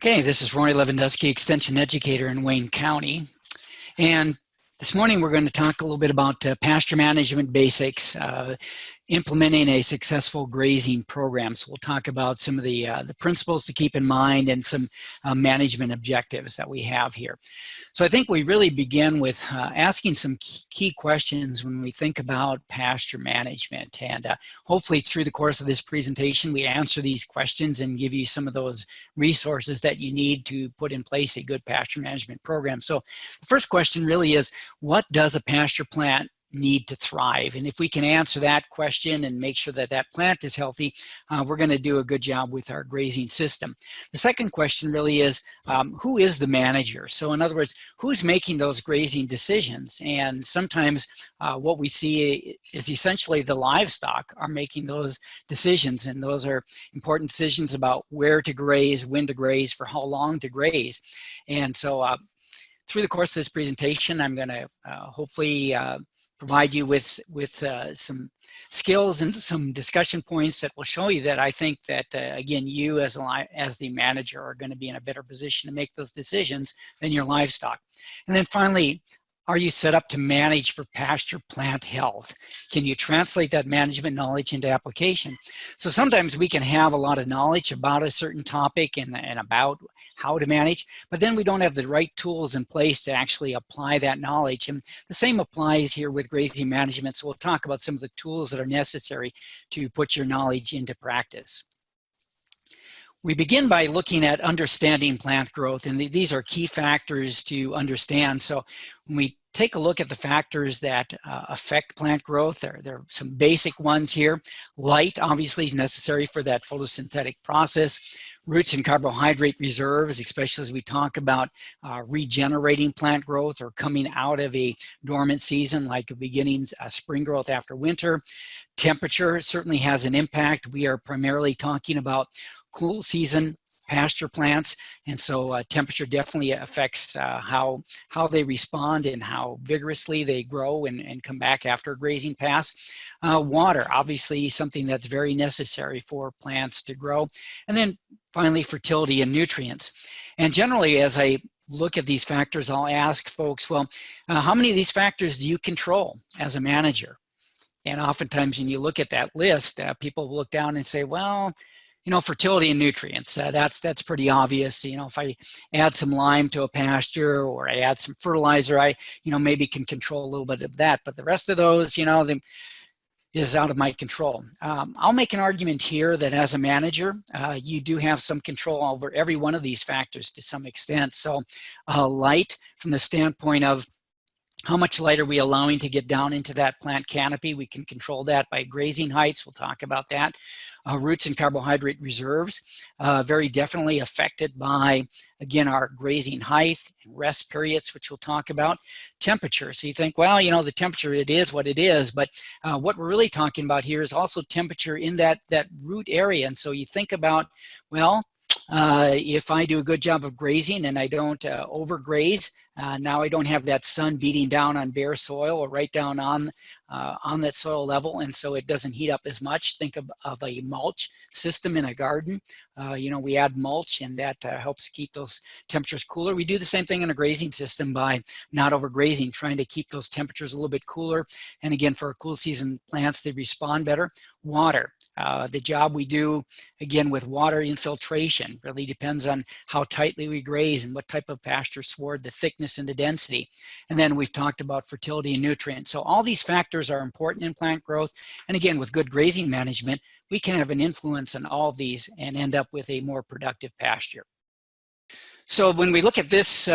Okay, this is Rory Lewandowski, Extension Educator in Wayne County. And this morning we're going to talk a little bit about pasture management basics, implementing a successful grazing program. So we'll talk about some of the principles to keep in mind and some management objectives that we have here. So I think we really begin with asking some key questions when we think about pasture management. And hopefully through the course of this presentation, we answer these questions and give you some of those resources that you need to put in place a good pasture management program. So the first question really is, what does a pasture plant need to thrive? And if we can answer that question and make sure that that plant is healthy, we're going to do a good job with our grazing system. The second question really is, who is the manager? So in other words, who's making those grazing decisions? And sometimes what we see is essentially the livestock are making those decisions, and those are important decisions about where to graze, when to graze, for how long to graze. And so through the course of this presentation, I'm going to hopefully provide you with some skills and some discussion points that will show you that I think that, again, you as the manager are going to be in a better position to make those decisions than your livestock. And then finally, are you set up to manage for pasture plant health? Can you translate that management knowledge into application? So sometimes we can have a lot of knowledge about a certain topic and about how to manage, but then we don't have the right tools in place to actually apply that knowledge. And the same applies here with grazing management. So we'll talk about some of the tools that are necessary to put your knowledge into practice. We begin by looking at understanding plant growth, and these are key factors to understand. So when we take a look at the factors that affect plant growth, there are some basic ones here. Light, obviously, is necessary for that photosynthetic process. Roots and carbohydrate reserves, especially as we talk about regenerating plant growth or coming out of a dormant season, like beginning spring growth after winter. Temperature certainly has an impact. We are primarily talking about cool season pasture plants, and so temperature definitely affects how they respond and how vigorously they grow and come back after a grazing pass. Water, obviously something that's very necessary for plants to grow. And then finally, fertility and nutrients. And generally, as I look at these factors, I'll ask folks, well, how many of these factors do you control as a manager? And oftentimes when you look at that list, people will look down and say, well, you know, fertility and nutrients, that's pretty obvious. You know, if I add some lime to a pasture or I add some fertilizer, I, you know, maybe can control a little bit of that. But the rest of those, you know, is out of my control. I'll make an argument here that as a manager, you do have some control over every one of these factors to some extent. So light, from the standpoint of how much light are we allowing to get down into that plant canopy? We can control that by grazing heights. We'll talk about that. Roots and carbohydrate reserves, very definitely affected by, again, our grazing height and rest periods, which we'll talk about. Temperature. So you think, well, you know, the temperature, it is what it is, but what we're really talking about here is also temperature in that root area. And so you think about, well, if I do a good job of grazing and I don't overgraze, now I don't have that sun beating down on bare soil or right down on that soil level, and so it doesn't heat up as much. Think of a mulch system in a garden. You know, we add mulch, and that helps keep those temperatures cooler. We do the same thing in a grazing system by not overgrazing, trying to keep those temperatures a little bit cooler. And again, for our cool season plants, they respond better. Water, the job we do, again, with water infiltration really depends on how tightly we graze and what type of pasture sward, the thickness and the density. And then we've talked about fertility and nutrients. So all these factors are important in plant growth. And again, with good grazing management, we can have an influence on all of these and end up with a more productive pasture. So when we look at this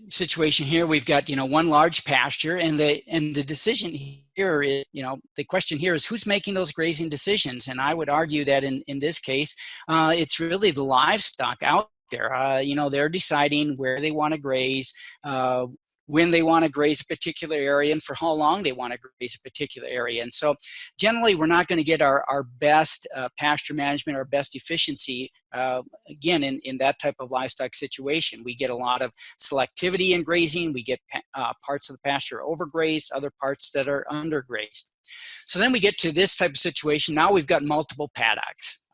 situation here, we've got, you know, one large pasture, and the decision here is, you know, the question here is who's making those grazing decisions? And I would argue that in this case, it's really the livestock out there. You know, they're deciding where they want to graze, when they want to graze a particular area, and for how long they want to graze a particular area. And so generally, we're not going to get our best pasture management, our best efficiency, again, in that type of livestock situation. We get a lot of selectivity in grazing. We get parts of the pasture overgrazed, other parts that are undergrazed. So then we get to this type of situation. Now we've got multiple paddocks.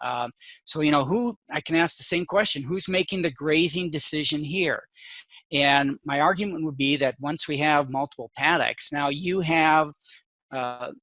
So, I can ask the same question: who's making the grazing decision here? And my argument would be that once we have multiple paddocks, now you have, as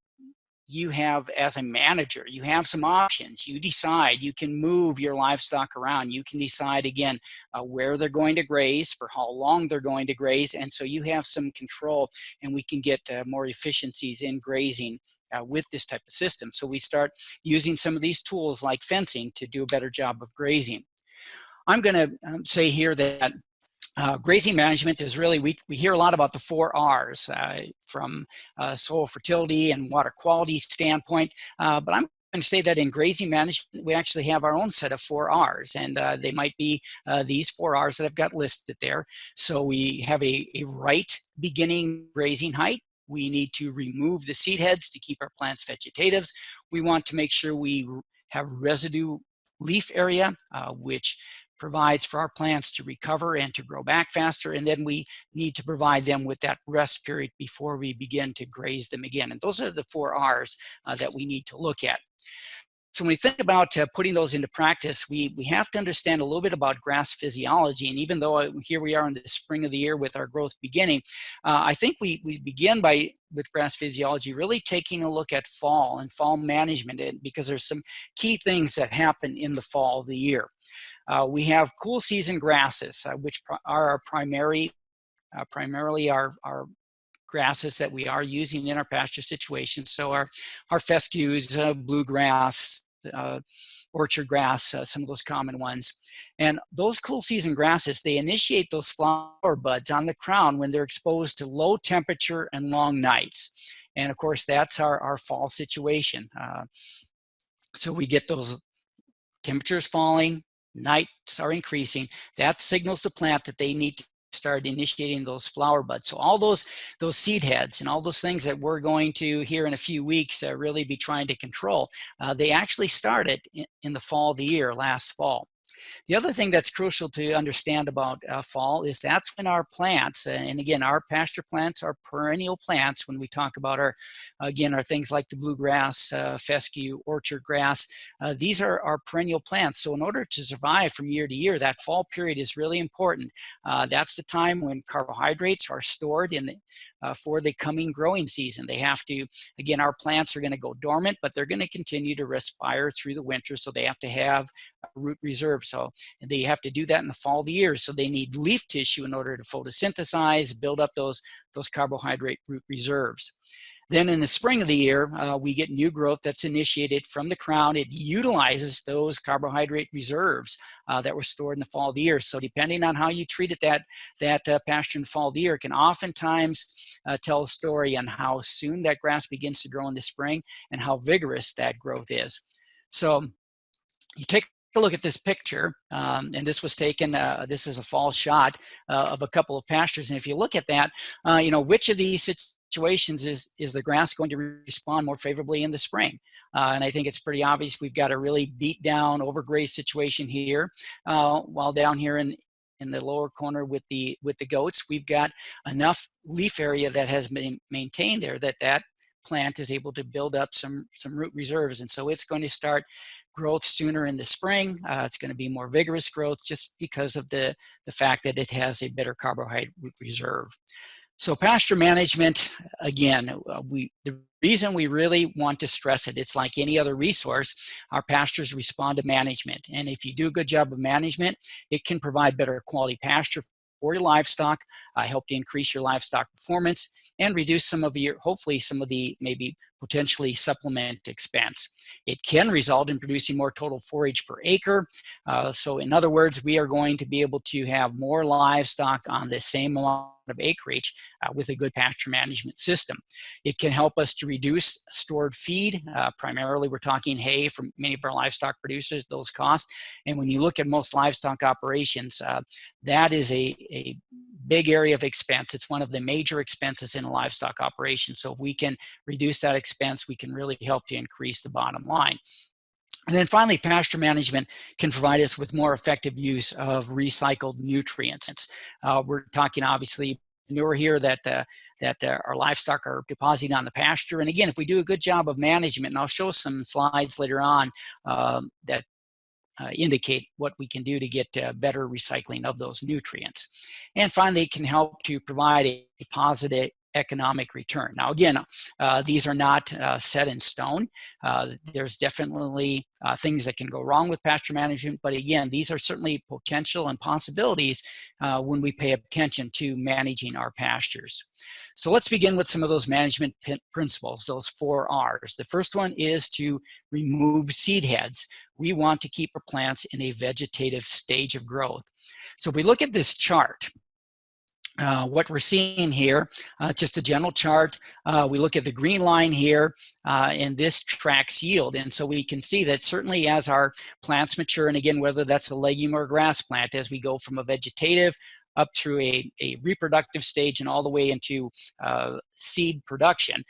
a manager, you have some options. You decide, you can move your livestock around. You can decide, again, where they're going to graze, for how long they're going to graze. And so you have some control, and we can get more efficiencies in grazing with this type of system. So we start using some of these tools like fencing to do a better job of grazing. I'm going to say here that grazing management is really, we hear a lot about the 4 R's from soil fertility and water quality standpoint, but I'm going to say that in grazing management, we actually have our own set of 4 R's, and they might be these 4 R's that I've got listed there. So we have a right beginning grazing height. We need to remove the seed heads to keep our plants vegetative. We want to make sure we have residue leaf area, which provides for our plants to recover and to grow back faster. And then we need to provide them with that rest period before we begin to graze them again. And those are the 4 R's that we need to look at. So when we think about putting those into practice, we have to understand a little bit about grass physiology. And even though here we are in the spring of the year with our growth beginning, I think we begin with grass physiology really taking a look at fall and fall management, because there's some key things that happen in the fall of the year. We have cool season grasses, which are our primarily our grasses that we are using in our pasture situation. So our fescues, bluegrass, orchard grass, some of those common ones. And those cool season grasses, they initiate those flower buds on the crown when they're exposed to low temperature and long nights. And of course, that's our fall situation. So we get those temperatures falling, nights are increasing. That signals the plant that they need to start initiating those flower buds. So all those seed heads and all those things that we're going to here in a few weeks really be trying to control, they actually started in the fall of the year, last fall. The other thing that's crucial to understand about fall is that's when our plants, and again, our pasture plants are perennial plants. When we talk about our things like the bluegrass, fescue, orchard grass, these are our perennial plants. So in order to survive from year to year, that fall period is really important. That's the time when carbohydrates are stored for the coming growing season. They have to, again, our plants are going to go dormant, but they're going to continue to respire through the winter, so they have to have root reserve. So they have to do that in the fall of the year. So they need leaf tissue in order to photosynthesize, build up those carbohydrate root reserves. Then in the spring of the year, we get new growth that's initiated from the crown. It utilizes those carbohydrate reserves that were stored in the fall of the year. So depending on how you treated that pasture in the fall of the year, can oftentimes tell a story on how soon that grass begins to grow in the spring and how vigorous that growth is. So you take a look at this picture, and this was taken, this is a fall shot of a couple of pastures. And if you look at that, which of these situations is the grass going to respond more favorably in the spring? And I think it's pretty obvious we've got a really beat down, overgrazed situation here, while down here in the lower corner with the goats, we've got enough leaf area that has been maintained there that plant is able to build up some root reserves. And so it's going to start growth sooner in the spring. It's going to be more vigorous growth just because of the fact that it has a better carbohydrate root reserve. So pasture management, again, the reason we really want to stress it, it's like any other resource, our pastures respond to management. And if you do a good job of management, it can provide better quality pasture for your livestock, help to increase your livestock performance, and reduce hopefully some of the maybe potentially supplement expense. It can result in producing more total forage per acre. So in other words, we are going to be able to have more livestock on the same amount of acreage with a good pasture management system. It can help us to reduce stored feed. Primarily, we're talking hay from many of our livestock producers, those costs. And when you look at most livestock operations, that is a big area of expense. It's one of the major expenses in a livestock operation. So if we can reduce that expense, we can really help to increase the bottom line. And then finally, pasture management can provide us with more effective use of recycled nutrients. We're talking obviously manure here that our livestock are depositing on the pasture. And again, if we do a good job of management, and I'll show some slides later on that indicate what we can do to get better recycling of those nutrients. And finally, it can help to provide a positive economic return. Now, again, these are not set in stone. There's definitely things that can go wrong with pasture management, but again, these are certainly potential and possibilities when we pay attention to managing our pastures. So let's begin with some of those management principles, those 4 R's. The first one is to remove seed heads. We want to keep our plants in a vegetative stage of growth. So if we look at this chart, what we're seeing here, just a general chart, we look at the green line here, and this tracks yield. And so we can see that certainly as our plants mature, and again, whether that's a legume or grass plant, as we go from a vegetative up through a reproductive stage and all the way into seed production,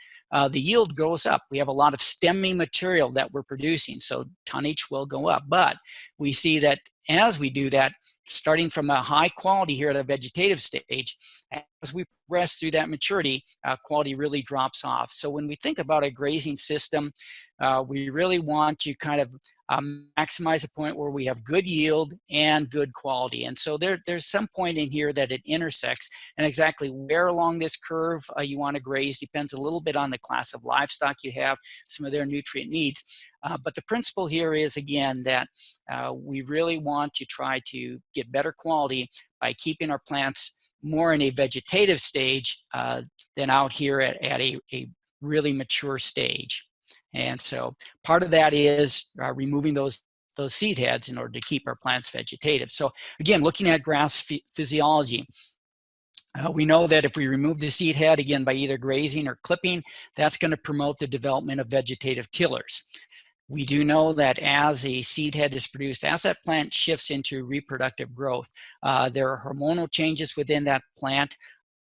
the yield goes up. We have a lot of stemming material that we're producing, so tonnage will go up. But we see that as we do that, starting from a high quality here at a vegetative stage, as we progress through that maturity, quality really drops off. So when we think about a grazing system, we really want to kind of maximize a point where we have good yield and good quality. And so there's some point in here that it intersects, and exactly where along this curve you want to graze depends a little bit on the class of livestock you have, some of their nutrient needs. But the principle here is, again, that we really want to try to get better quality by keeping our plants more in a vegetative stage than out here at a really mature stage. And so part of that is removing those seed heads in order to keep our plants vegetative. So again, looking at grass physiology, we know that if we remove the seed head, again, by either grazing or clipping, that's going to promote the development of vegetative tillers. We do know that as a seed head is produced, as that plant shifts into reproductive growth, there are hormonal changes within that plant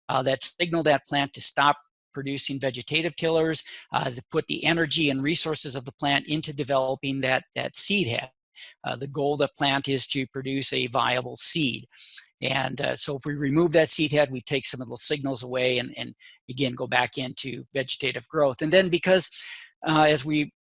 that signal that plant to stop producing vegetative tillers, to put the energy and resources of the plant into developing that seed head. The goal of the plant is to produce a viable seed. And so if we remove that seed head, we take some of those signals away and again, go back into vegetative growth. And then because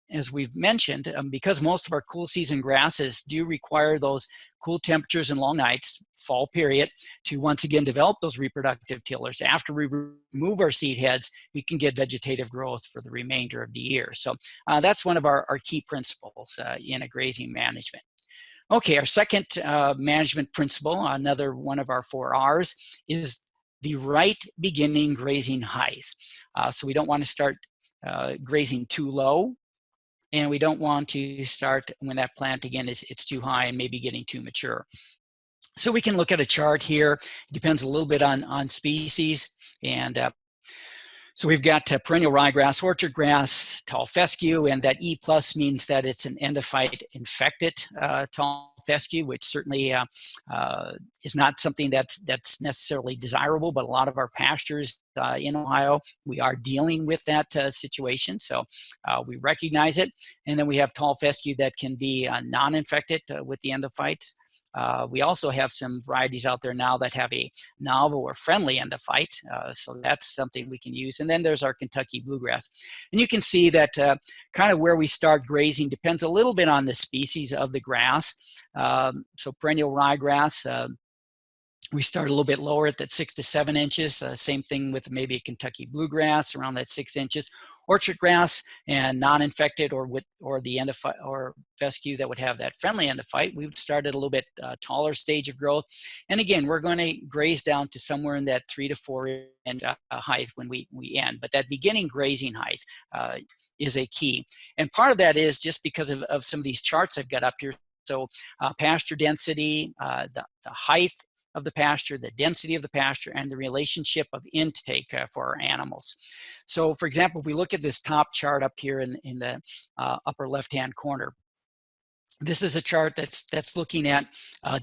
as we've mentioned, because most of our cool season grasses do require those cool temperatures and long nights, fall period, to once again develop those reproductive tillers. After we remove our seed heads, we can get vegetative growth for the remainder of the year. So that's one of our key principles in a grazing management. Okay, our second management principle, another one of our 4 R's, is the right beginning grazing height. So we don't want to start grazing too low, and we don't want to start when that plant, again, it's too high and maybe getting too mature. So we can look at a chart here. It depends a little bit on species. And so we've got perennial ryegrass, orchard grass, tall fescue, and that E+ means that it's an endophyte infected tall fescue, which certainly is not something that's necessarily desirable, but a lot of our pastures in Ohio, we are dealing with that situation, so we recognize it. And then we have tall fescue that can be non-infected with the endophytes. We also have some varieties out there now that have a novel or friendly endophyte, so that's something we can use. And then there's our Kentucky bluegrass. And you can see that kind of where we start grazing depends a little bit on the species of the grass. So perennial ryegrass, we start a little bit lower at that 6 to 7 inches. Same thing with maybe a Kentucky bluegrass around that 6 inches. Orchard grass and non-infected or the endophyte or fescue that would have that friendly endophyte, we would start at a little bit taller stage of growth. And again, we're going to graze down to somewhere in that 3 to 4 inch height when we end. But that beginning grazing height is a key. And part of that is just because of some of these charts I've got up here. So pasture density, the height of the pasture, the density of the pasture, and the relationship of intake for our animals. So for example, if we look at this top chart up here in the upper left-hand corner, this is a chart that's looking at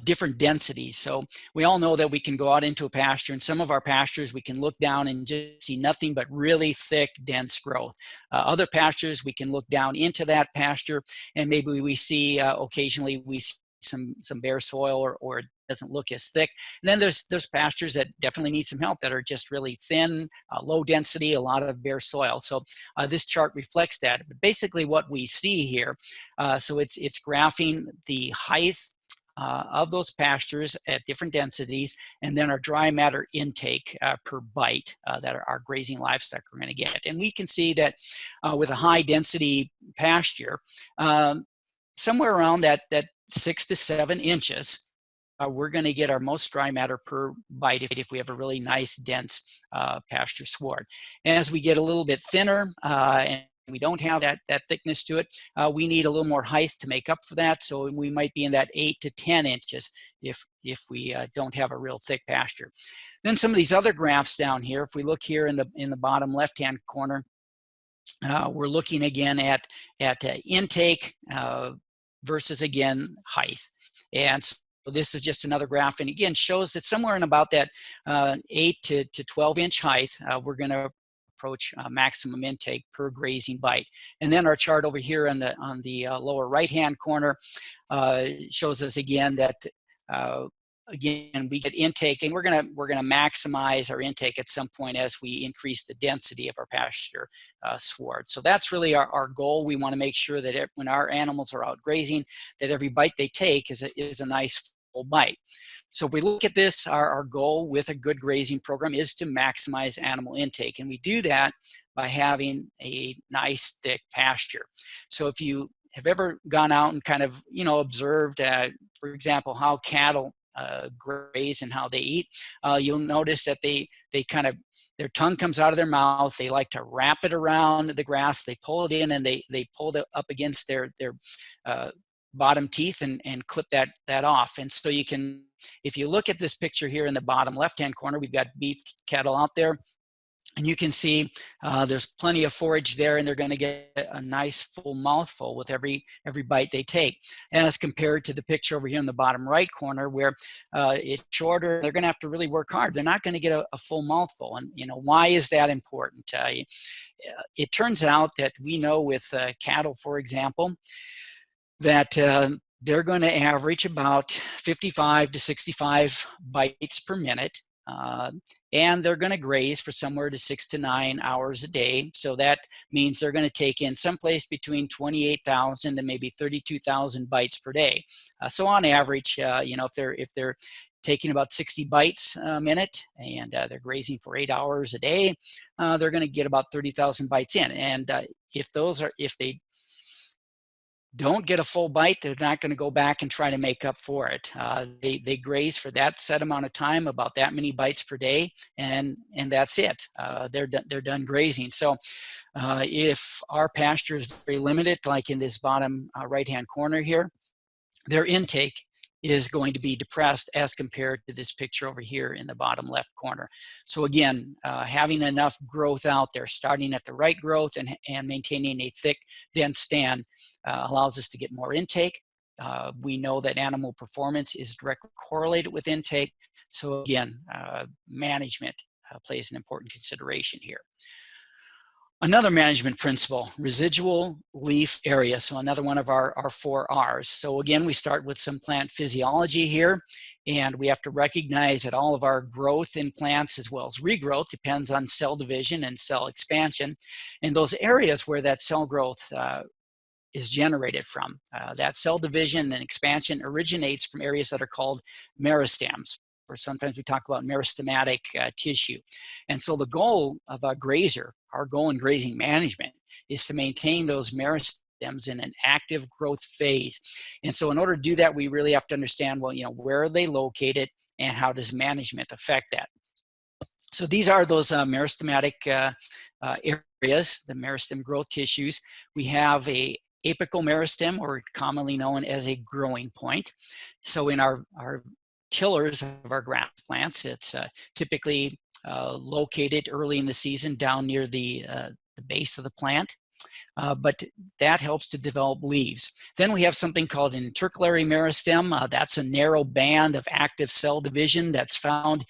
different densities. So we all know that we can go out into a pasture, and some of our pastures we can look down and just see nothing but really thick, dense growth. Other pastures we can look down into that pasture, and maybe we see occasionally we see some bare soil, or it doesn't look as thick. And then there's pastures that definitely need some help, that are just really thin, low density, a lot of bare soil. So this chart reflects that. But basically what we see here, so it's graphing the height of those pastures at different densities, and then our dry matter intake per bite that our grazing livestock are going to get. And we can see that with a high density pasture, somewhere around that 6 to 7 inches, we're going to get our most dry matter per bite if we have a really nice dense pasture sward. And as we get a little bit thinner and we don't have that thickness to it, we need a little more height to make up for that. So we might be in that 8 to 10 inches if we don't have a real thick pasture. Then some of these other graphs down here, if we look here in the bottom left-hand corner, we're looking again at intake versus again height. And so this is just another graph, and again shows that somewhere in about that 8 to 12 inch height, we're going to approach maximum intake per grazing bite. And then our chart over here on the lower right hand corner shows us again that again we get intake, and we're gonna maximize our intake at some point as we increase the density of our pasture sward. So that's really our goal. We want to make sure that when our animals are out grazing, that every bite they take is a nice full bite. So if we look at this, our goal with a good grazing program is to maximize animal intake, and we do that by having a nice thick pasture. So if you have ever gone out and kind of observed, for example, how cattle graze and how they eat, you'll notice that they kind of, their tongue comes out of their mouth, they like to wrap it around the grass, they pull it in, and they pull it up against their bottom teeth and clip that off. And so you can, if you look at this picture here in the bottom left hand corner, we've got beef cattle out there, and you can see there's plenty of forage there, and they're going to get a nice full mouthful with every bite they take, as compared to the picture over here in the bottom right corner where it's shorter. They're going to have to really work hard. They're not going to get a full mouthful. And why is that important? It turns out that we know with cattle, for example, that they're going to average about 55 to 65 bites per minute. And they're going to graze for somewhere to 6 to 9 hours a day. So that means they're going to take in someplace between 28,000 and maybe 32,000 bites per day. So on average, if they're taking about 60 bites a minute, and they're grazing for 8 hours a day, they're going to get about 30,000 bites in. And if they don't get a full bite, they're not going to go back and try to make up for it. They graze for that set amount of time, about that many bites per day, and that's it. They're done grazing. So if our pasture is very limited, like in this bottom right-hand corner here, their intake is going to be depressed as compared to this picture over here in the bottom left corner. So again, having enough growth out there, starting at the right growth and maintaining a thick, dense stand allows us to get more intake. We know that animal performance is directly correlated with intake. So again, management plays an important consideration here. Another management principle, residual leaf area. So another one of our 4 R's. So again, we start with some plant physiology here, and we have to recognize that all of our growth in plants as well as regrowth depends on cell division and cell expansion. And those areas where that cell growth is generated from, that cell division and expansion originates from areas that are called meristems, or sometimes we talk about meristematic tissue. And so the goal of a grazer, our goal in grazing management, is to maintain those meristems in an active growth phase. And so in order to do that, we really have to understand, well, where are they located and how does management affect that? So these are those meristematic areas, the meristem growth tissues. We have a apical meristem, or commonly known as a growing point. So in our tillers of our grass plants, it's typically located early in the season down near the base of the plant, but that helps to develop leaves. Then we have something called an intercalary meristem. That's a narrow band of active cell division that's found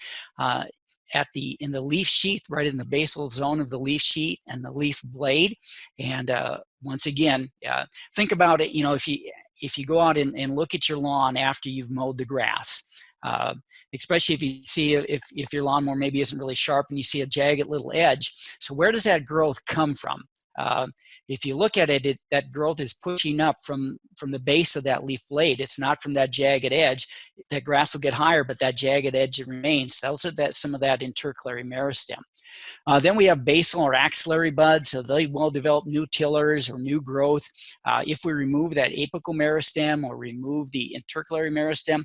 in the leaf sheath, right in the basal zone of the leaf sheath and the leaf blade. And once again, think about it, if you go out and look at your lawn after you've mowed the grass, especially if you see if your lawnmower maybe isn't really sharp and you see a jagged little edge. So where does that growth come from? If you look at it, that growth is pushing up from the base of that leaf blade. It's not from that jagged edge. That grass will get higher, but that jagged edge remains. Those are some of that intercalary meristem. Then we have basal or axillary buds, so they will develop new tillers or new growth. If we remove that apical meristem or remove the intercalary meristem,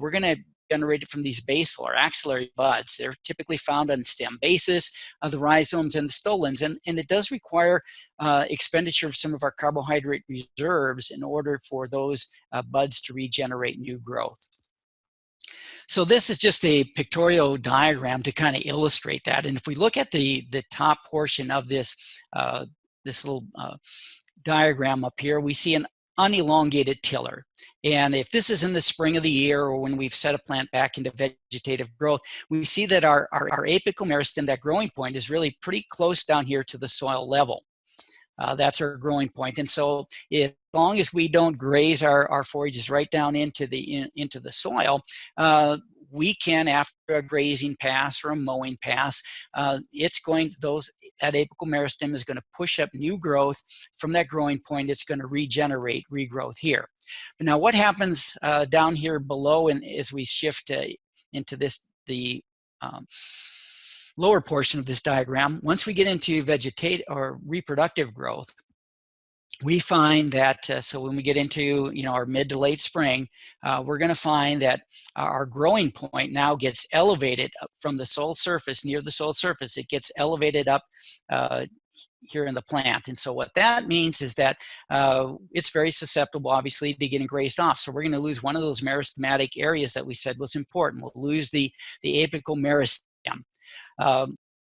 we're going to generate it from these basal or axillary buds. They're typically found on stem bases of the rhizomes and the stolons, and it does require expenditure of some of our carbohydrate reserves in order for those buds to regenerate new growth. So this is just a pictorial diagram to kind of illustrate that. And if we look at the top portion of this, this little diagram up here, we see an unelongated tiller. And if this is in the spring of the year or when we've set a plant back into vegetative growth, we see that our apical meristem, that growing point, is really pretty close down here to the soil level. That's our growing point. And so as long as we don't graze our forages right down into the soil, we can, after a grazing pass or a mowing pass, that apical meristem is going to push up new growth from that growing point. It's going to regenerate regrowth here. But now what happens down here below, and as we shift into the lower portion of this diagram, once we get into vegetative or reproductive growth, we find that, so when we get into our mid to late spring, we're going to find that our growing point now gets elevated up from the soil surface, near the soil surface. It gets elevated up here in the plant. And so what that means is that it's very susceptible, obviously, to getting grazed off. So we're going to lose one of those meristematic areas that we said was important. We'll lose the apical meristem.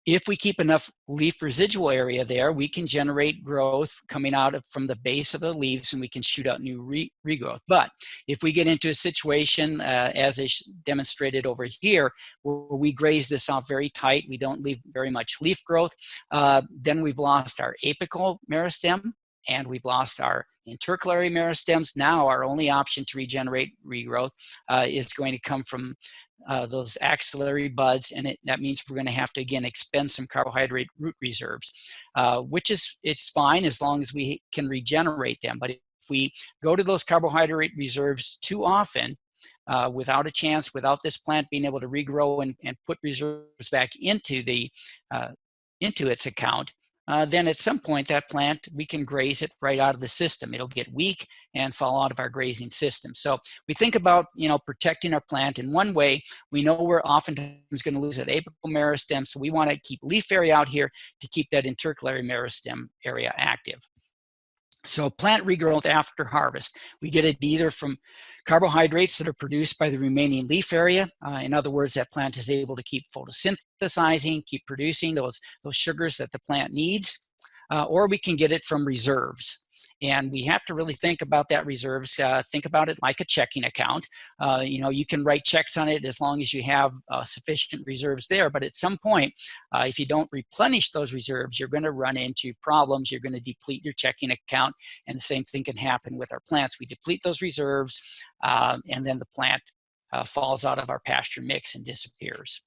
If we keep enough leaf residual area there, we can generate growth coming out from the base of the leaves, and we can shoot out new regrowth. But if we get into a situation, as is demonstrated over here, where we graze this off very tight, we don't leave very much leaf growth, then we've lost our apical meristem, and we've lost our intercalary meristems. Now our only option to regenerate regrowth is going to come from those axillary buds, and that means we're going to have to again expend some carbohydrate root reserves, which it's fine as long as we can regenerate them. But if we go to those carbohydrate reserves too often, without a chance, without this plant being able to regrow and put reserves back into its account, then at some point that plant, we can graze it right out of the system. It'll get weak and fall out of our grazing system. So we think about protecting our plant. In one way, we know we're oftentimes going to lose that apical meristem, so we want to keep leaf area out here to keep that intercalary meristem area active. So plant regrowth after harvest, we get it either from carbohydrates that are produced by the remaining leaf area. In other words, that plant is able to keep photosynthesizing, keep producing those sugars that the plant needs, or we can get it from reserves. And we have to really think about that reserves. Think about it like a checking account. You can write checks on it as long as you have sufficient reserves there. But at some point, if you don't replenish those reserves, you're going to run into problems. You're going to deplete your checking account. And the same thing can happen with our plants. We deplete those reserves, and then the plant falls out of our pasture mix and disappears.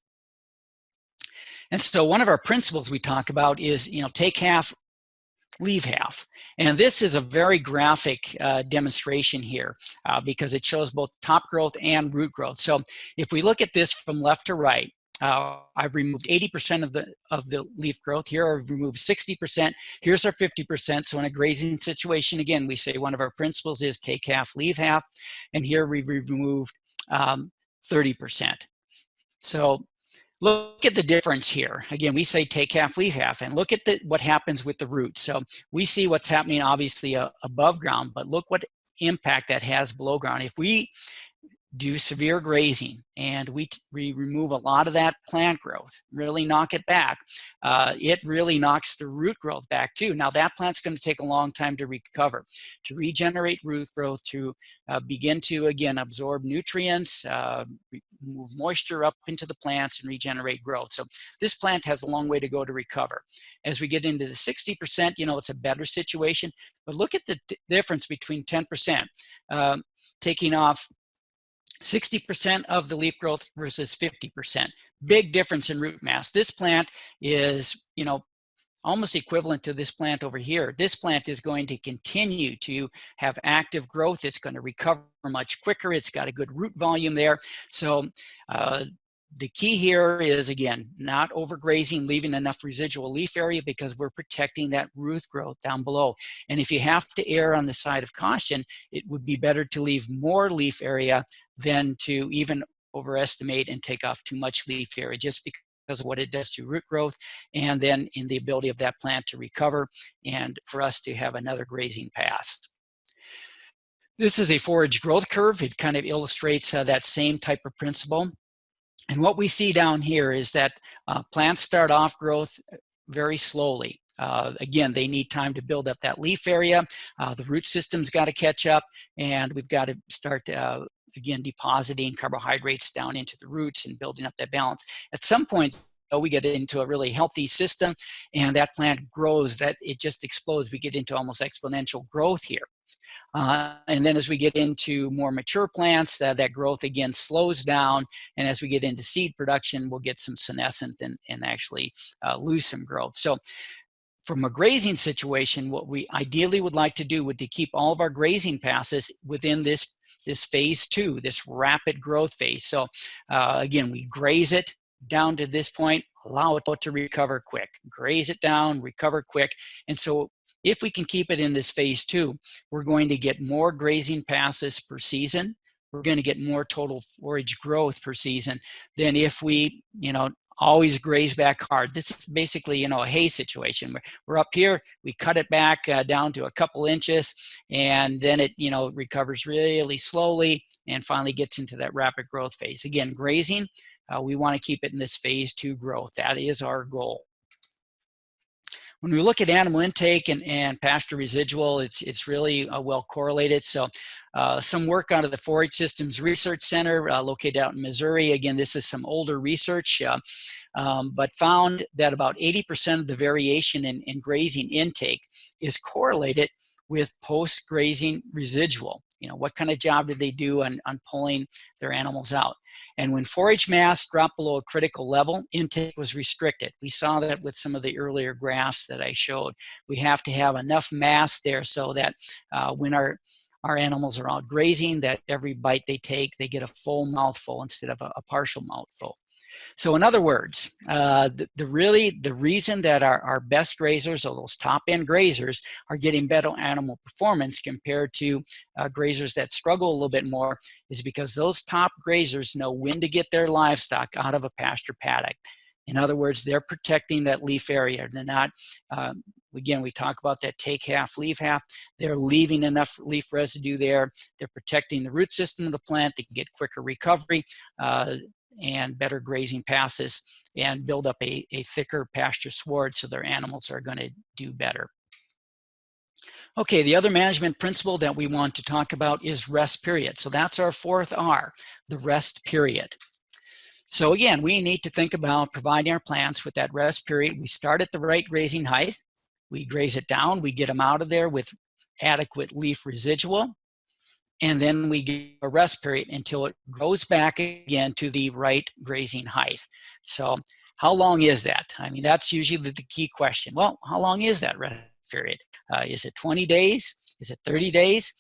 And so one of our principles we talk about is, take half, leave half. And this is a very graphic demonstration here because it shows both top growth and root growth. So if we look at this from left to right, I've removed 80% of the leaf growth. Here I've removed 60%. Here's our 50%. So in a grazing situation, again, we say one of our principles is take half, leave half. And here we've removed 30%. So look at the difference here. Again, we say take half, leave half, and look at what happens with the roots. So we see what's happening obviously above ground, but look what impact that has below ground. If we do severe grazing, and we remove a lot of that plant growth, really knock it back. It really knocks the root growth back too. Now that plant's going to take a long time to recover, to regenerate root growth, to begin to again absorb nutrients, move moisture up into the plants and regenerate growth. So this plant has a long way to go to recover. As we get into the 60%, it's a better situation, but look at the difference between 10%, taking off 60% of the leaf growth versus 50%. Big difference in root mass. This plant is, almost equivalent to this plant over here. This plant is going to continue to have active growth. It's going to recover much quicker. It's got a good root volume there. So the key here is, again, not overgrazing, leaving enough residual leaf area, because we're protecting that root growth down below. And if you have to err on the side of caution, it would be better to leave more leaf area than to even overestimate and take off too much leaf area, just because of what it does to root growth, and then in the ability of that plant to recover and for us to have another grazing pass. This is a forage growth curve. It kind of illustrates that same type of principle. And what we see down here is that plants start off growth very slowly. Again, they need time to build up that leaf area. The root system's got to catch up, and we've got to start again depositing carbohydrates down into the roots and building up that balance. At some point, we get into a really healthy system, and that plant grows, that it just explodes. We get into almost exponential growth here. And then as we get into more mature plants, that growth again slows down. And as we get into seed production, we'll get some senescent and actually lose some growth. So from a grazing situation, what we ideally would like to do would to keep all of our grazing passes within this phase 2, this rapid growth phase. So again, we graze it down to this point, allow it to recover quick, graze it down, recover quick. And so if we can keep it in this phase 2, we're going to get more grazing passes per season. We're going to get more total forage growth per season than if we, always graze back hard. This is basically, a hay situation. We're up here, we cut it back down to a couple inches, and then it, recovers really slowly and finally gets into that rapid growth phase. Again, grazing, we want to keep it in this phase 2 growth. That is our goal. When we look at animal intake and pasture residual, it's really well correlated. So some work out of the Forage Systems Research Center located out in Missouri. Again, this is some older research, but found that about 80% of the variation in grazing intake is correlated with post-grazing residual. What kind of job did they do on pulling their animals out? And when forage mass dropped below a critical level, intake was restricted. We saw that with some of the earlier graphs that I showed. We have to have enough mass there so that when our animals are out grazing, that every bite they take, they get a full mouthful instead of a partial mouthful. So in other words, the reason that our best grazers, or those top end grazers, are getting better animal performance compared to grazers that struggle a little bit more is because those top grazers know when to get their livestock out of a pasture paddock. In other words, they're protecting that leaf area. They're not, again, we talk about that take half, leave half. They're leaving enough leaf residue there. They're protecting the root system of the plant. They can get quicker recovery and better grazing passes and build up a thicker pasture sward, so their animals are going to do better. Okay, the other management principle that we want to talk about is rest period. So that's our 4th R, the rest period. So again, we need to think about providing our plants with that rest period. We start at the right grazing height. We graze it down. We get them out of there with adequate leaf residual. And then we give a rest period until it grows back again to the right grazing height. So how long is that? I mean, that's usually the key question. Well, how long is that rest period? Is it 20 days? Is it 30 days?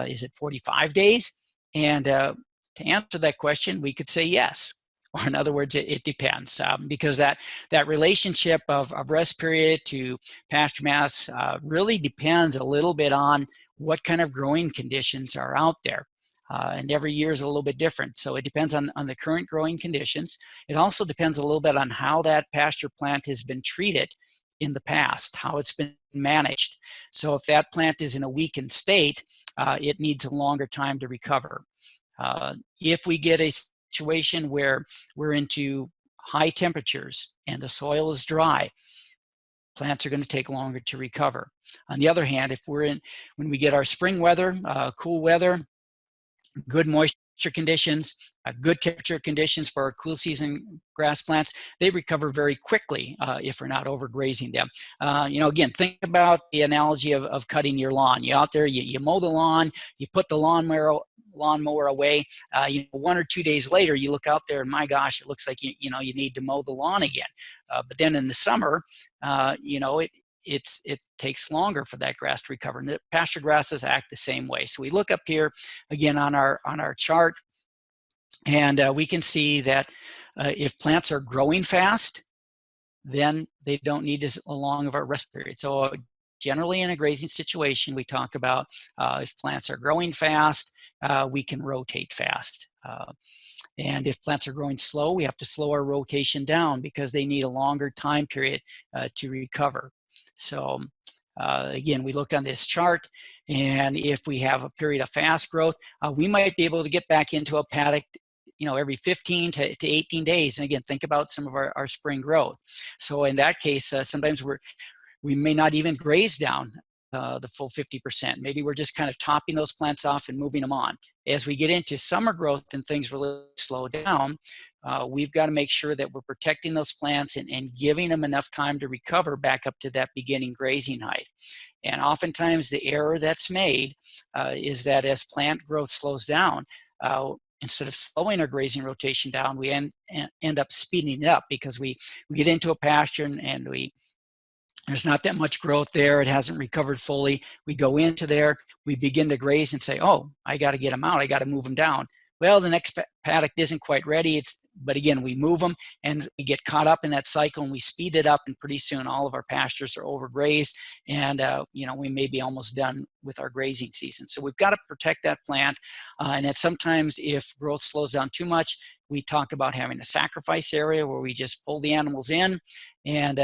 Is it 45 days? And to answer that question, we could say yes. Or in other words, it depends, because that relationship of rest period to pasture mass really depends a little bit on what kind of growing conditions are out there. And every year is a little bit different. So it depends on the current growing conditions. It also depends a little bit on how that pasture plant has been treated in the past, how it's been managed. So if that plant is in a weakened state, it needs a longer time to recover. If we get a situation where we're into high temperatures and the soil is dry, plants are going to take longer to recover. On the other hand, if when we get our spring weather, cool weather, good moisture conditions, good temperature conditions for our cool season grass plants, they recover very quickly if we're not overgrazing them. Again, think about the analogy of cutting your lawn. You're out there, you mow the lawn, you put the lawnmower away. 1 or 2 days later, you look out there and my gosh, it looks like you need to mow the lawn again. But then in the summer, it takes longer for that grass to recover. And the pasture grasses act the same way. So we look up here again on our chart, and we can see that if plants are growing fast, then they don't need as long of a rest period. So generally in a grazing situation, we talk about if plants are growing fast, we can rotate fast. And if plants are growing slow, we have to slow our rotation down because they need a longer time period to recover. So again, we look on this chart, and if we have a period of fast growth, we might be able to get back into a paddock every 15 to 18 days. And again, think about some of our spring growth. So in that case, sometimes we may not even graze down the full 50%. Maybe we're just kind of topping those plants off and moving them on. As we get into summer growth and things really slow down, we've got to make sure that we're protecting those plants and giving them enough time to recover back up to that beginning grazing height. And oftentimes the error that's made is that as plant growth slows down, instead of slowing our grazing rotation down, we end up speeding it up because we get into a pasture and there's not that much growth there. It hasn't recovered fully. We go into there, we begin to graze and say, oh, I got to get them out. I got to move them down. Well, the next paddock isn't quite ready. But again, we move them and we get caught up in that cycle and we speed it up, and pretty soon all of our pastures are overgrazed, and we may be almost done with our grazing season. So we've got to protect that plant, and that sometimes if growth slows down too much, we talk about having a sacrifice area where we just pull the animals in and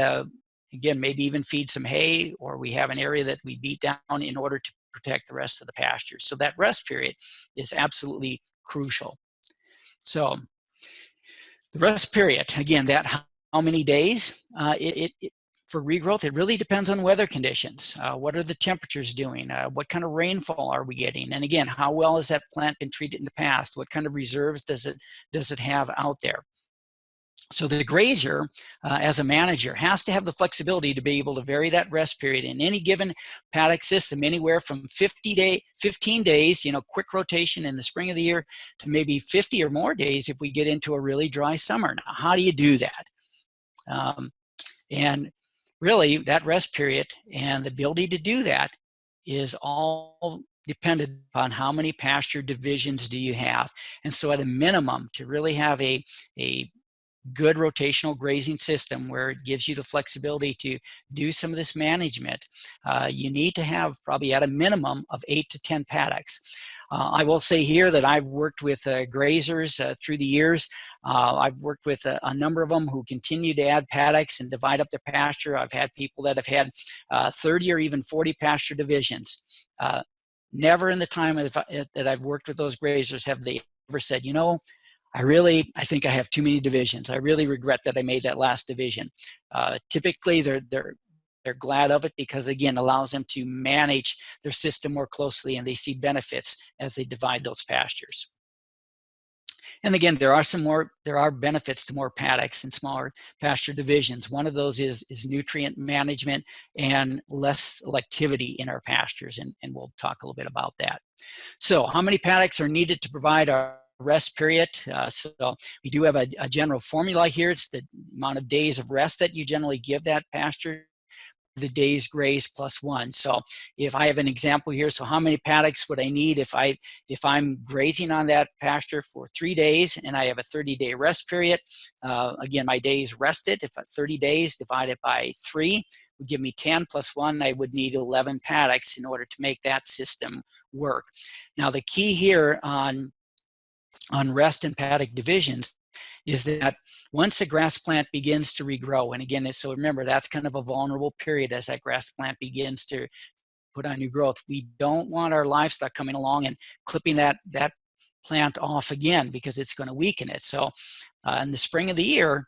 again, maybe even feed some hay, or we have an area that we beat down in order to protect the rest of the pasture. So that rest period is absolutely crucial. So the rest period, again, that how many days, for regrowth, it really depends on weather conditions. What are the temperatures doing? What kind of rainfall are we getting? And again, how well has that plant been treated in the past? What kind of reserves does it have out there? So the grazer, as a manager, has to have the flexibility to be able to vary that rest period in any given paddock system, anywhere from 15 days, quick rotation in the spring of the year, to maybe 50 or more days if we get into a really dry summer. Now, how do you do that? And really, that rest period and the ability to do that is all dependent upon how many pasture divisions do you have. And so at a minimum, to really have a good rotational grazing system where it gives you the flexibility to do some of this management, you need to have probably at a minimum of 8 to 10 paddocks. I will say here that I've worked with grazers through the years. I've worked with a number of them who continue to add paddocks and divide up their pasture. I've had people that have had 30 or even 40 pasture divisions. Never in the time that I've worked with those grazers have they ever said, I think I have too many divisions. I really regret that I made that last division. Typically, they're glad of it because, again, allows them to manage their system more closely, and they see benefits as they divide those pastures. And again, there are benefits to more paddocks and smaller pasture divisions. One of those is nutrient management and less selectivity in our pastures, and we'll talk a little bit about that. So, how many paddocks are needed to provide our rest period? So we do have a general formula here. It's the amount of days of rest that you generally give that pasture, the days grazed plus 1. So if I have an example here, so how many paddocks would I need if I'm grazing on that pasture for 3 days and I have a 30-day rest period? Again, my days rested, if 30 days divided by 3 would give me 10 plus 1, I would need 11 paddocks in order to make that system work. Now the key here on rest and paddock divisions is that once a grass plant begins to regrow, and again, so remember, that's kind of a vulnerable period as that grass plant begins to put on new growth. We don't want our livestock coming along and clipping that plant off again because it's going to weaken it. So in the spring of the year,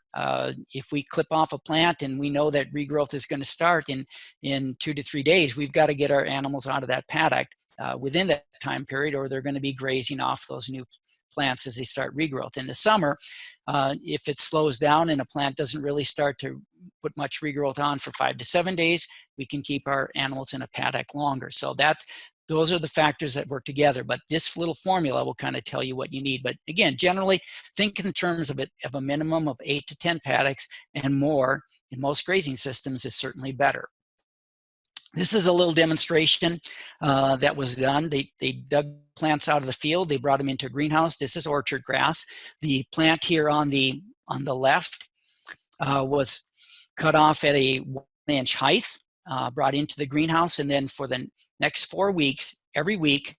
if we clip off a plant and we know that regrowth is going to start in 2 to 3 days, we've got to get our animals out of that paddock within that time period, or they're going to be grazing off those new plants as they start regrowth. In the summer, if it slows down and a plant doesn't really start to put much regrowth on for 5 to 7 days, we can keep our animals in a paddock longer. So those are the factors that work together, but this little formula will kind of tell you what you need. But again, generally think in terms of a minimum of 8 to 10 paddocks, and more in most grazing systems is certainly better. This is a little demonstration that was done. They dug plants out of the field. They brought them into a greenhouse. This is orchard grass. The plant here on the left was cut off at a 1-inch height, brought into the greenhouse, and then for the next 4 weeks, every week,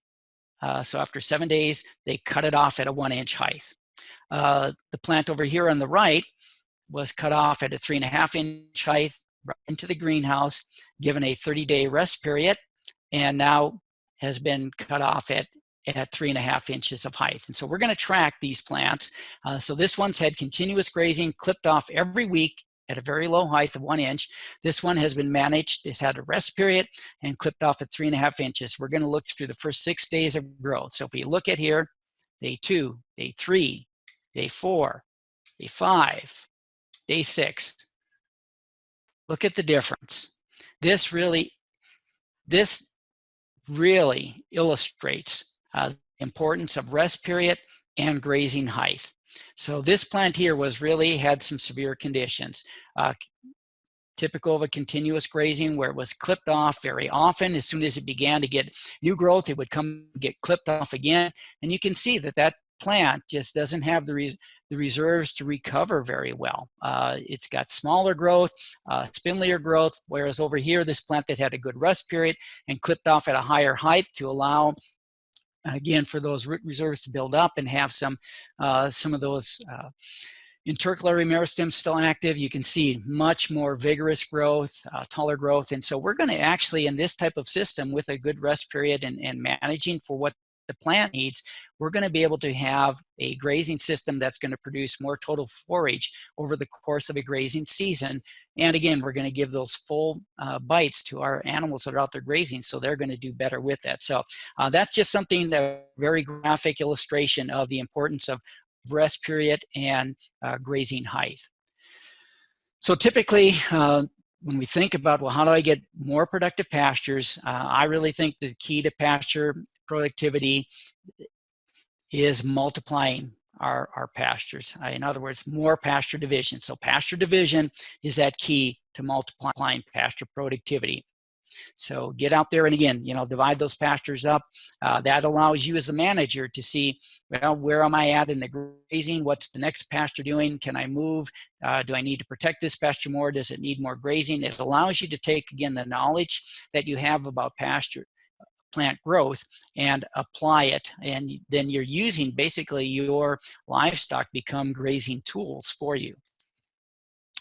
so after 7 days, they cut it off at a 1-inch height. The plant over here on the right was cut off at a 3.5-inch height, brought into the greenhouse, given a 30-day rest period, and now has been cut off at 3.5 inches of height. And so we're going to track these plants. So this one's had continuous grazing, clipped off every week at a very low height of 1 inch. This one has been managed. It had a rest period and clipped off at 3.5 inches. We're going to look through the first 6 days of growth. So if we look at here, day 2, day 3, day 4, day 5, day 6. Look at the difference. This really illustrates the importance of rest period and grazing height. So this plant here had some severe conditions. Typical of a continuous grazing where it was clipped off very often. As soon as it began to get new growth, it would come get clipped off again. And you can see that plant just doesn't have the reserves to recover very well. It's got smaller growth, spindlier growth, whereas over here, this plant that had a good rest period and clipped off at a higher height to allow, again, for those root reserves to build up and have some of those intercalary meristems still active. You can see much more vigorous growth, taller growth. And so we're going to actually, in this type of system with a good rest period and managing for what the plant needs, we're going to be able to have a grazing system that's going to produce more total forage over the course of a grazing season. And again, we're going to give those full bites to our animals that are out there grazing, so they're going to do better with that. So that's just something, a very graphic illustration of the importance of rest period and grazing height. So typically, when we think about, well, how do I get more productive pastures? I really think the key to pasture productivity is multiplying our pastures. In other words, more pasture division. So pasture division is that key to multiplying pasture productivity. So get out there and, again, divide those pastures up. That allows you as a manager to see, well, where am I at in the grazing? What's the next pasture doing? Can I move? Do I need to protect this pasture more? Does it need more grazing? It allows you to take, again, the knowledge that you have about pasture plant growth and apply it. And then you're using, basically, your livestock become grazing tools for you.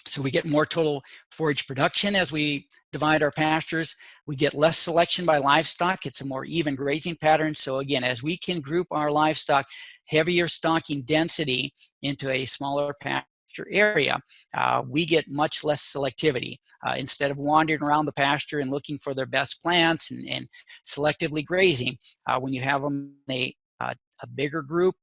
So we get more total forage production as we divide our pastures. We get less selection by livestock. It's a more even grazing pattern. So again, as we can group our livestock, heavier stocking density into a smaller pasture area, we get much less selectivity. Instead of wandering around the pasture and looking for their best plants and selectively grazing, when you have them in a bigger group,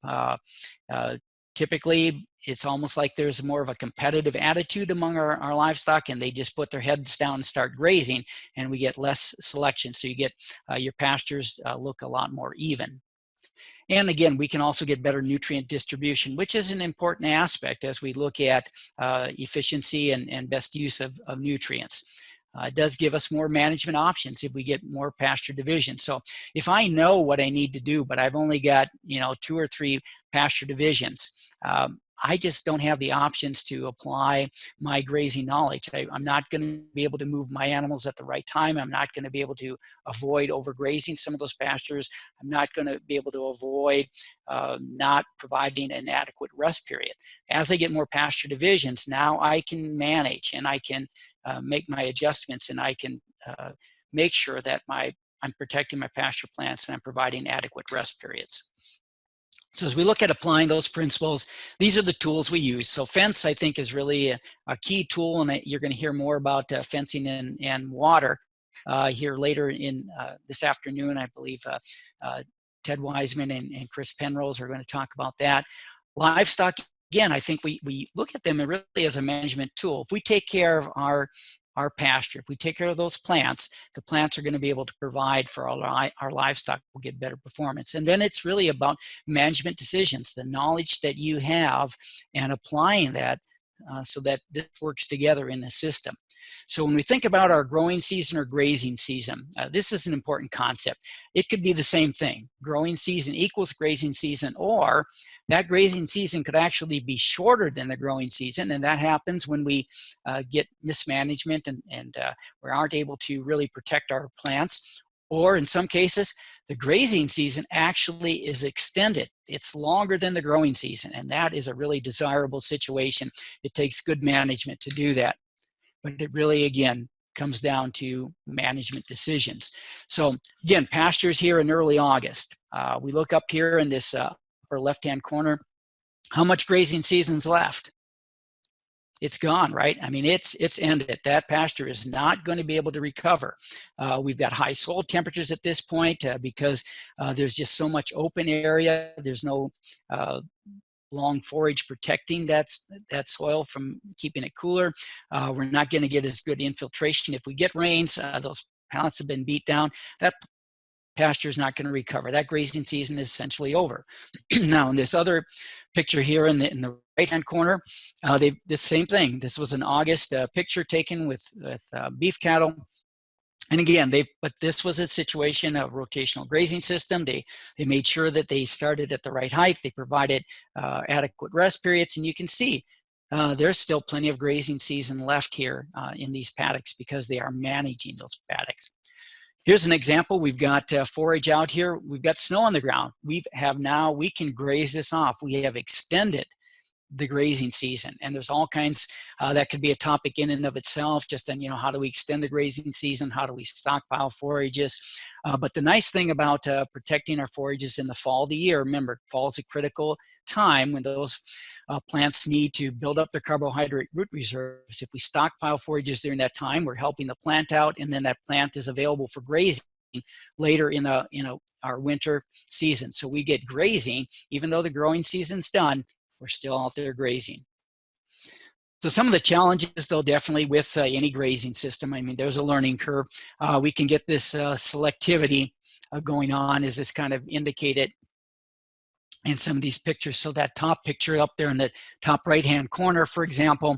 typically, it's almost like there's more of a competitive attitude among our livestock, and they just put their heads down and start grazing, and we get less selection. So you get your pastures look a lot more even. And again, we can also get better nutrient distribution, which is an important aspect as we look at efficiency and best use of nutrients. It does give us more management options if we get more pasture division. So if I know what I need to do, but I've only got 2 or 3 pasture divisions, I just don't have the options to apply my grazing knowledge. I'm not going to be able to move my animals at the right time. I'm not going to be able to avoid overgrazing some of those pastures. I'm not going to be able to avoid not providing an adequate rest period. As I get more pasture divisions, now I can manage and I can make my adjustments, and I can make sure that I'm protecting my pasture plants and I'm providing adequate rest periods. So as we look at applying those principles, these are the tools we use. So fence, I think, is really a key tool, and you're going to hear more about fencing and water here later in this afternoon. I believe Ted Wiseman and Chris Penrose are going to talk about that. Livestock, again, I think we look at them really as a management tool. If we take care of our pasture, if we take care of those plants, the plants are going to be able to provide for our livestock. Will get better performance. And then it's really about management decisions, the knowledge that you have, and applying that so that this works together in the system. So when we think about our growing season or grazing season, this is an important concept. It could be the same thing. Growing season equals grazing season, or that grazing season could actually be shorter than the growing season, and that happens when we get mismanagement and we aren't able to really protect our plants. Or in some cases, the grazing season actually is extended. It's longer than the growing season, and that is a really desirable situation. It takes good management to do that. But it really, again, comes down to management decisions. So again, pastures here in early August. We look up here in this upper left-hand corner, how much grazing season's left? It's gone, right? I mean, it's ended. That pasture is not going to be able to recover. We've got high soil temperatures at this point because there's just so much open area. There's no long forage protecting that soil from keeping it cooler. We're not going to get as good infiltration. If we get rains, those pallets have been beat down. That pasture is not going to recover. That grazing season is essentially over. Now, in this other picture here in the right-hand corner, the same thing. This was an August picture taken with beef cattle. And again, but this was a situation of rotational grazing system. They made sure that they started at the right height. They provided adequate rest periods, and you can see there's still plenty of grazing season left here in these paddocks because they are managing those paddocks. Here's an example. We've got forage out here. We've got snow on the ground. We can graze this off. We have extended the grazing season, and there's all kinds that could be a topic in and of itself. Just then, how do we extend the grazing season? How do we stockpile forages? But the nice thing about protecting our forages in the fall of the year, remember, fall is a critical time when those plants need to build up their carbohydrate root reserves. If we stockpile forages during that time, we're helping the plant out, and then that plant is available for grazing later in our winter season. So we get grazing, even though the growing season's done, we're still out there grazing. So some of the challenges, though, definitely with any grazing system, I mean, there's a learning curve. We can get this selectivity going on, as this kind of indicated in some of these pictures. So that top picture up there in the top right-hand corner, for example,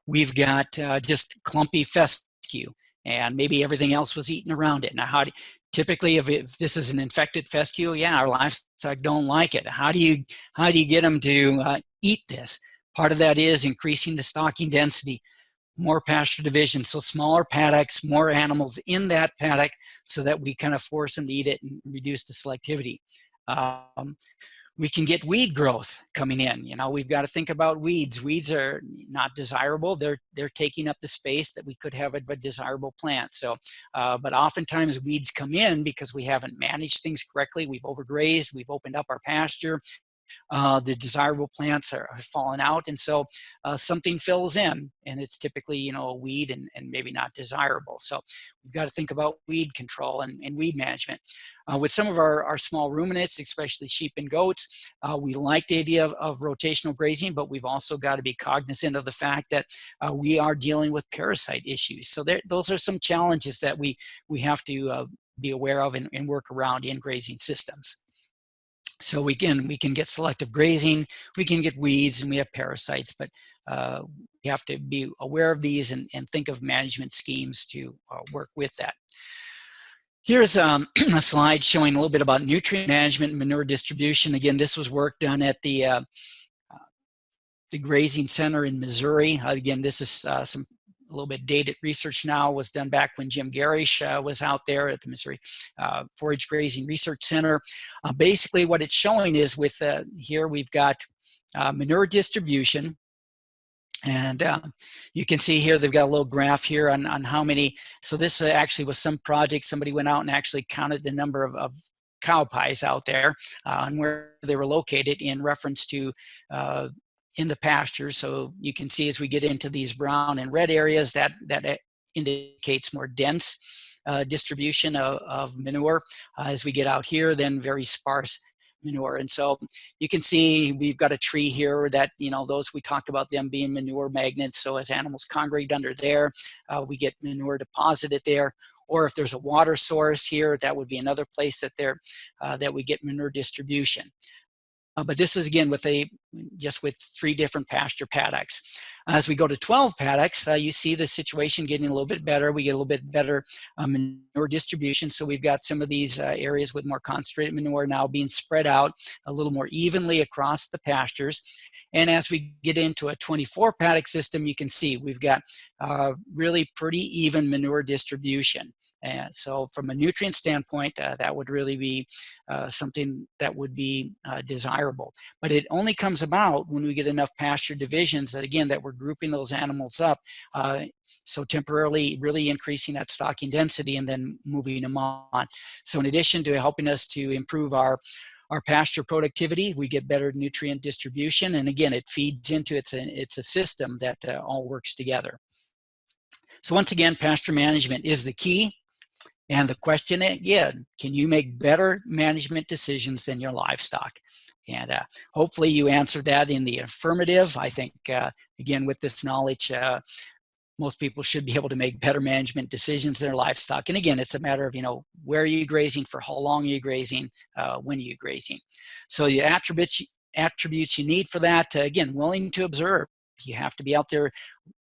we've got just clumpy fescue, and maybe everything else was eaten around it. Now, typically, if this is an infected fescue, yeah, our livestock don't like it. How do you get them to eat this? Part of that is increasing the stocking density, more pasture division, so smaller paddocks, more animals in that paddock, so that we kind of force them to eat it and reduce the selectivity. We can get weed growth coming in. We've got to think about weeds. Weeds are not desirable. They're taking up the space that we could have a desirable plant. So, but oftentimes weeds come in because we haven't managed things correctly. We've overgrazed. We've opened up our pasture. The desirable plants are falling out, and so something fills in, and it's typically a weed and maybe not desirable. So we've got to think about weed control and weed management. With some of our small ruminants, especially sheep and goats, we like the idea of rotational grazing, but we've also got to be cognizant of the fact that we are dealing with parasite issues. So those are some challenges that we have to be aware of and work around in grazing systems. So we can get selective grazing, we can get weeds, and we have parasites, but we have to be aware of these and think of management schemes to work with that. Here's a slide showing a little bit about nutrient management and manure distribution. Again, this was work done at the Grazing Center in Missouri. Again, this is a little bit dated research now, was done back when Jim Garish was out there at the Missouri Forage Grazing Research Center. Basically what it's showing is with here we've got manure distribution, and you can see here they've got a little graph here on how many. So this actually was some project, somebody went out and actually counted the number of cow pies out there and where they were located in reference to in the pasture. So you can see as we get into these brown and red areas, that indicates more dense distribution of manure. As we get out here, then very sparse manure. And so you can see we've got a tree here that, those we talked about them being manure magnets. So as animals congregate under there, we get manure deposited there. Or if there's a water source here, that would be another place that we get manure distribution. But this is again with just with 3 different pasture paddocks. As we go to 12 paddocks, you see the situation getting a little bit better. We get a little bit better manure distribution. So we've got some of these areas with more concentrated manure now being spread out a little more evenly across the pastures. And as we get into a 24 paddock system, you can see we've got really pretty even manure distribution. And so from a nutrient standpoint, that would really be something that would be desirable. But it only comes about when we get enough pasture divisions that, again, that we're grouping those animals up. So temporarily really increasing that stocking density and then moving them on. So in addition to helping us to improve our pasture productivity, we get better nutrient distribution. And again, it feeds into, it's a system that all works together. So once again, pasture management is the key. And the question again, can you make better management decisions than your livestock? And hopefully you answered that in the affirmative. I think, again, with this knowledge, most people should be able to make better management decisions in their livestock. And again, it's a matter of, where are you grazing, for how long are you grazing, when are you grazing. So the attributes you need for that, again, willing to observe. You have to be out there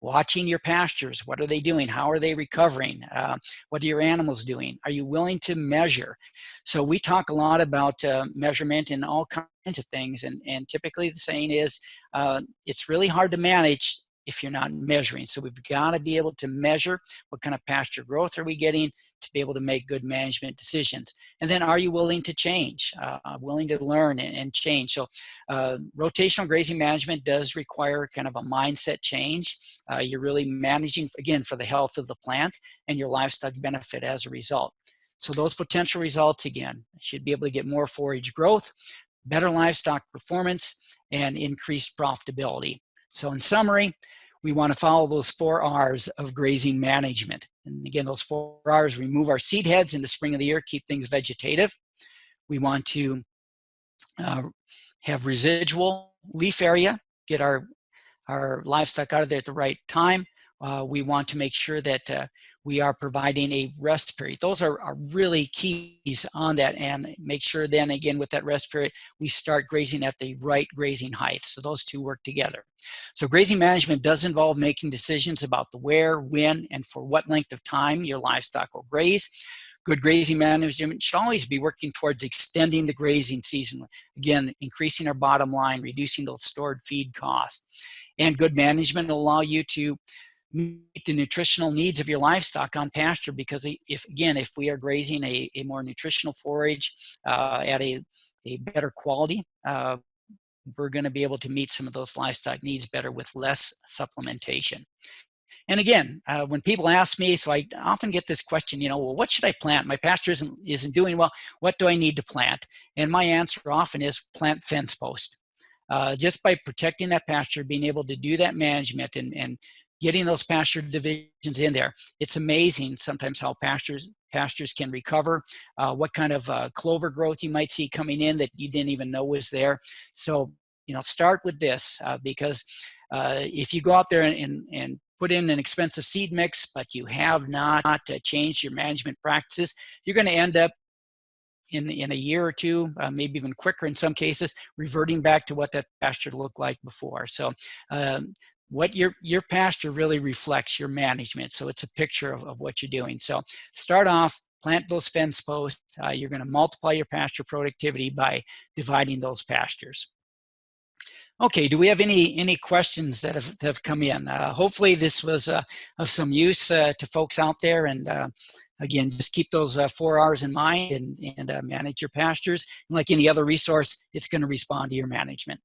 watching your pastures. What are they doing? How are they recovering? What are your animals doing? Are you willing to measure? So we talk a lot about measurement and all kinds of things. And typically the saying is, it's really hard to manage if you're not measuring. So we've got to be able to measure what kind of pasture growth are we getting to be able to make good management decisions. And then are you willing to change, willing to learn and change? So rotational grazing management does require kind of a mindset change. You're really managing, again, for the health of the plant and your livestock benefit as a result. So those potential results, again, should be able to get more forage growth, better livestock performance, and increased profitability. So in summary, we want to follow those 4 R's of grazing management. And again, those 4 R's: remove our seed heads in the spring of the year, keep things vegetative. We want to have residual leaf area, get our livestock out of there at the right time. We want to make sure that we are providing a rest period. Those are really keys on that, and make sure then again with that rest period, we start grazing at the right grazing height. So those 2 work together. So grazing management does involve making decisions about the where, when, and for what length of time your livestock will graze. Good grazing management should always be working towards extending the grazing season. Again, increasing our bottom line, reducing those stored feed costs. And good management will allow you to meet the nutritional needs of your livestock on pasture, because if we are grazing a more nutritional forage at a better quality, we're going to be able to meet some of those livestock needs better with less supplementation. And again, when people ask me, so I often get this question, well, what should I plant? My pasture isn't doing well. What do I need to plant? And my answer often is plant fence post. Just by protecting that pasture, being able to do that management and getting those pasture divisions in there, it's amazing sometimes how pastures can recover, what kind of clover growth you might see coming in that you didn't even know was there. So, start with this because if you go out there and put in an expensive seed mix, but you have not changed your management practices, you're going to end up in a year or 2, maybe even quicker in some cases, reverting back to what that pasture looked like before. So what your pasture really reflects your management. So it's a picture of what you're doing. So start off, plant those fence posts. You're going to multiply your pasture productivity by dividing those pastures. Okay, do we have any questions that have come in? Hopefully this was of some use to folks out there. And again, just keep those 4 R's in mind and manage your pastures. And like any other resource, it's going to respond to your management.